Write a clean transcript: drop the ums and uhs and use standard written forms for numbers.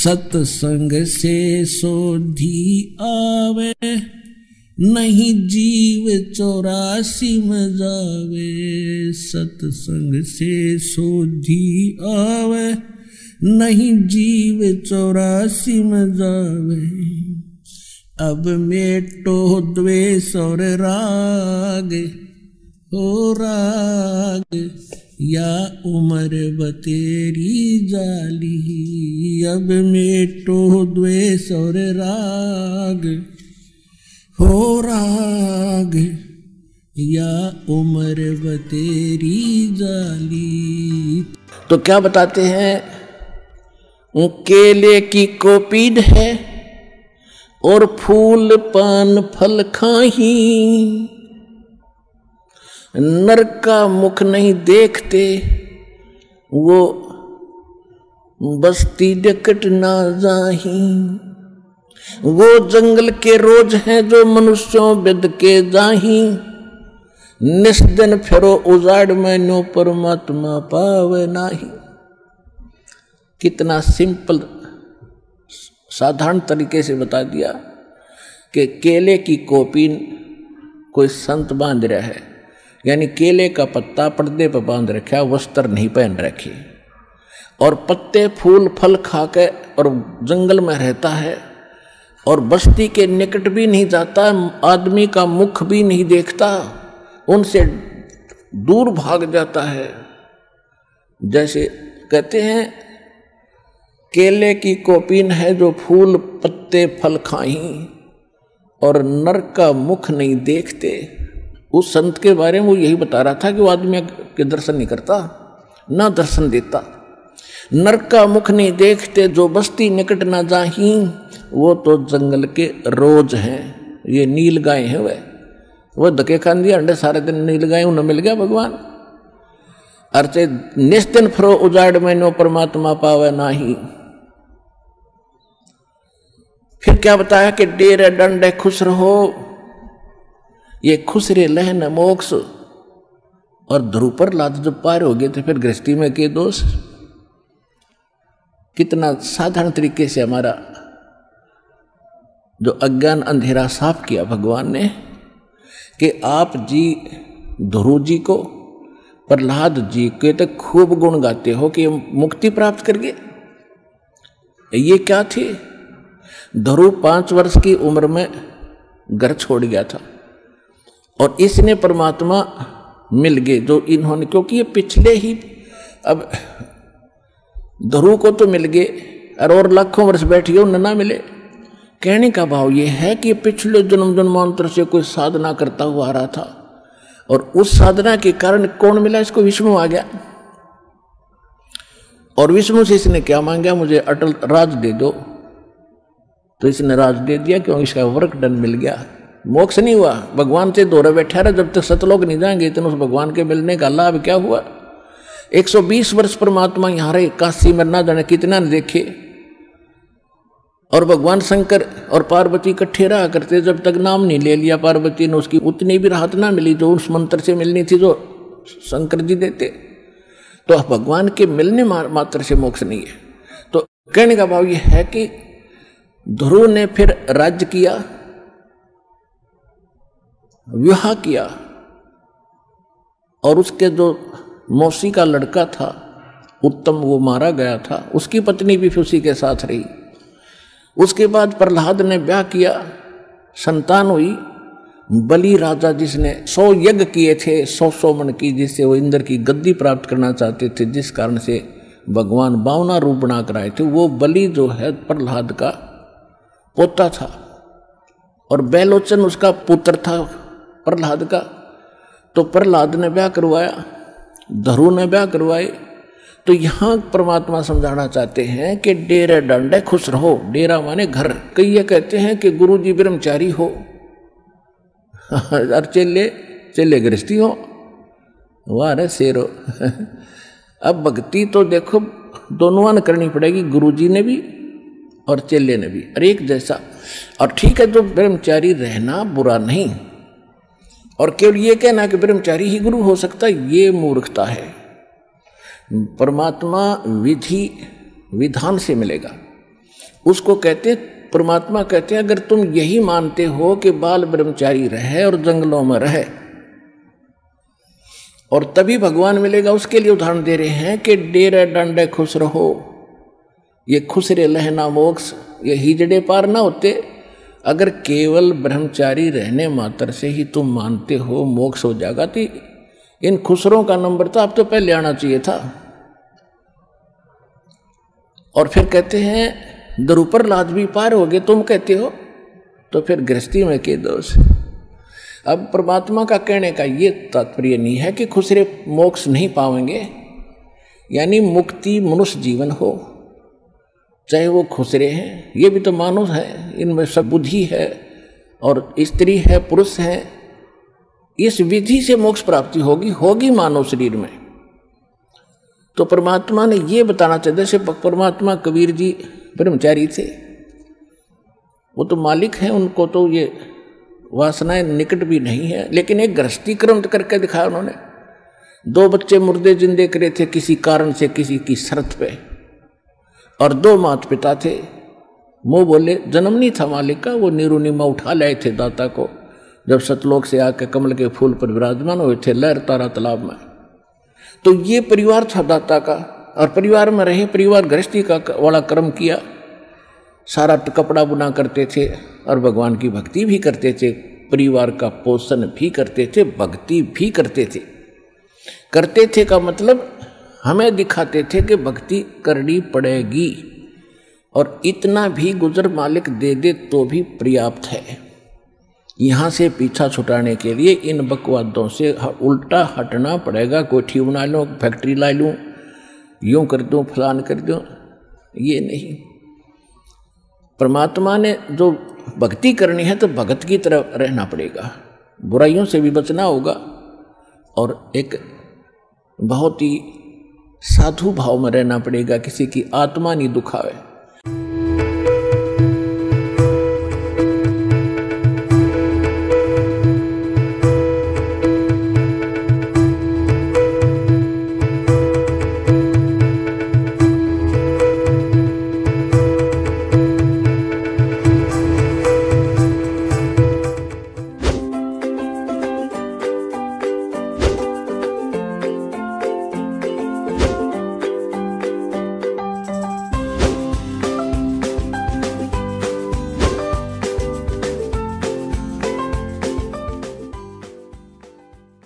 सत्संग से सोधी आवे, नहीं जीव 84 में जावे। सत्संग से सोधी आवे, नहीं जीव 84 में जावे। अब मेटो द्वेष और राग, हो राग या उम्र बतेरी जाली। अब मेटो द्वेष और राग, हो राग या उम्र बतेरी जाली। तो क्या बताते हैं, केले की कोपीड है और फूल पान फल खाही। नर का मुख नहीं देखते, वो बस्ती डकट ना जाही। वो जंगल के रोज हैं जो मनुष्यों बिद के जाही। निस्दिन फिरो उजाड़ में नो परमात्मा पावे नाही। कितना सिंपल साधारण तरीके से बता दिया कि केले की कोपीन कोई संत बांध रहा है, यानी केले का पत्ता पर्दे पर बांध रखा, वस्त्र नहीं पहन रखे, और पत्ते फूल फल खा के और जंगल में रहता है, और बस्ती के निकट भी नहीं जाता, आदमी का मुख भी नहीं देखता, उनसे दूर भाग जाता है। जैसे कहते हैं केले की कोपीन है जो फूल पत्ते फल खाही और नर का मुख नहीं देखते। उस संत के बारे में वो यही बता रहा था कि वो आदमी के दर्शन नहीं करता, ना दर्शन देता। नर का मुख नहीं देखते, जो बस्ती निकट ना जाही, वो तो जंगल के रोज हैं। ये नील गाय है, वह धके खान दिया अंडे सारे दिन नील गाय उन्हें मिल गया भगवान। अर्चे निस्दिन फिरो उजाड़ में नो परमात्मा पावे नाही। फिर क्या बताया कि डेरे डंडे खुश रहो, ये खुश रे लहन मोक्ष। और ध्रुव प्रहलाद जब पार हो गए थे फिर गृहस्थी में के दोष। कितना साधारण तरीके से हमारा जो अज्ञान अंधेरा साफ किया भगवान ने, कि आप जी ध्रुव जी को प्रहलाद जी के तो खूब गुण गाते हो कि मुक्ति प्राप्त कर गए। ये क्या थी, ध्रुव 5 वर्ष की उम्र में घर छोड़ गया था और इसने परमात्मा मिल गए जो इन्होंने, क्योंकि ये पिछले ही, अब ध्रुव को तो मिल गए और लाखों वर्ष बैठिए उन्हें ना मिले। कहने का भाव ये है कि पिछले जन्म जन्मांतर से कोई साधना करता हुआ आ रहा था और उस साधना के कारण कौन मिला, इसको विष्णु आ गया। और विष्णु से इसने क्या मांगा, मुझे अटल राज दे दो, तो इसने राज दे दिया क्योंकि इसका वर्क डन मिल गया। मोक्ष नहीं हुआ, भगवान से दोहरा बैठा रहा, जब तक सतलोक नहीं जाएंगे इतने उस भगवान के मिलने का लाभ क्या हुआ। 120 वर्ष परमात्मा यहाँ रहे, काशी में ना जाने कितना ने देखे, और भगवान शंकर और पार्वती इकट्ठे रहा करते, जब तक नाम नहीं ले लिया पार्वती ने उसकी उतनी भी राहत ना मिली जो उस मंत्र से मिलनी थी जो शंकर जी देते। तो भगवान के मिलने मात्र से मोक्ष नहीं है। तो कहने का भाव यह है कि ध्रुव ने फिर राज्य किया, विवाह किया, और उसके जो मौसी का लड़का था उत्तम, वो मारा गया था, उसकी पत्नी भी फिर उसी के साथ रही। उसके बाद प्रहलाद ने ब्याह किया, संतान हुई। बलि राजा जिसने 100 यज्ञ किए थे 100 मन की, जिससे वो इंद्र की गद्दी प्राप्त करना चाहते थे, जिस कारण से भगवान 52 रूप बना कर आए थे, वो बलि जो है प्रहलाद का पोता था और बैलोचन उसका पुत्र था प्रहलाद का। तो प्रहलाद ने ब्याह करवाया, ध्रुव ने ब्याह करवाए। तो यहाँ परमात्मा समझाना चाहते हैं कि डेरे डंडे खुश रहो। डेरा माने घर। कई ये कहते हैं कि गुरु जी ब्रह्मचारी हो और चेले गृहस्थी हो, वाह रे शेरो। अब भक्ति तो देखो दोनों ने करनी पड़ेगी, गुरु जी ने भी और चेले ने भी, और एक जैसा। और ठीक है, जो ब्रह्मचारी रहना बुरा नहीं, और केवल ये कहना कि ब्रह्मचारी ही गुरु हो सकता है, ये मूर्खता है। परमात्मा विधि विधान से मिलेगा। उसको कहते, परमात्मा कहते हैं अगर तुम यही मानते हो कि बाल ब्रह्मचारी रहे और जंगलों में रहे और तभी भगवान मिलेगा, उसके लिए उदाहरण दे रहे हैं कि डेरे डंडे खुश रहो, ये खुसरे लहना मोक्ष, ये हिजड़े पार ना होते अगर केवल ब्रह्मचारी रहने मात्र से ही तुम मानते हो मोक्ष हो जाएगा। तो इन खुसरों का नंबर तो अब तो पहले आना चाहिए था। और फिर कहते हैं द्रुपर लाद भी पार हो गए तुम कहते हो, तो फिर गृहस्थी में के दोष। अब परमात्मा का कहने का ये तात्पर्य नहीं है कि खुसरे मोक्ष नहीं पाएंगे, यानी मुक्ति मनुष्य जीवन हो, चाहे वो खुसरे हैं, ये भी तो मानुष है, इनमें सब बुद्धि है और स्त्री है पुरुष है, इस विधि से मोक्ष प्राप्ति होगी मानव शरीर में। तो परमात्मा ने ये बताना चाहिए, जैसे परमात्मा कबीर जी ब्रह्मचारी थे, वो तो मालिक हैं, उनको तो ये वासनाएं निकट भी नहीं है, लेकिन एक गृहस्थी क्रम करके दिखाया उन्होंने। 2 बच्चे मुर्दे जिंदे करे थे किसी कारण से, किसी की शर्त पे, और 2 माता पिता थे। वो बोले जन्म नहीं था मालिक का, वो नीरू नीमा उठा लाए थे दाता को, जब सतलोक से आके कमल के फूल पर विराजमान हुए थे लहर तारा तालाब में। तो ये परिवार था दाता का, और परिवार में रहे, परिवार गृहस्थी का वाला कर्म किया, सारा कपड़ा बुना करते थे और भगवान की भक्ति भी करते थे, परिवार का पोषण भी करते थे, भक्ति भी करते थे का मतलब हमें दिखाते थे कि भक्ति करनी पड़ेगी, और इतना भी गुजर मालिक दे दे तो भी पर्याप्त है। यहाँ से पीछा छुटाने के लिए इन बकवादों से उल्टा हटना पड़ेगा। कोठी बना लूँ, फैक्ट्री ला लूँ, यूँ कर दूँ, फलान कर दूँ, ये नहीं। परमात्मा ने जो भक्ति करनी है तो भगत की तरह रहना पड़ेगा, बुराइयों से भी बचना होगा, और एक बहुत ही साधु भाव में रहना पड़ेगा, किसी की आत्मा नहीं दुखावे।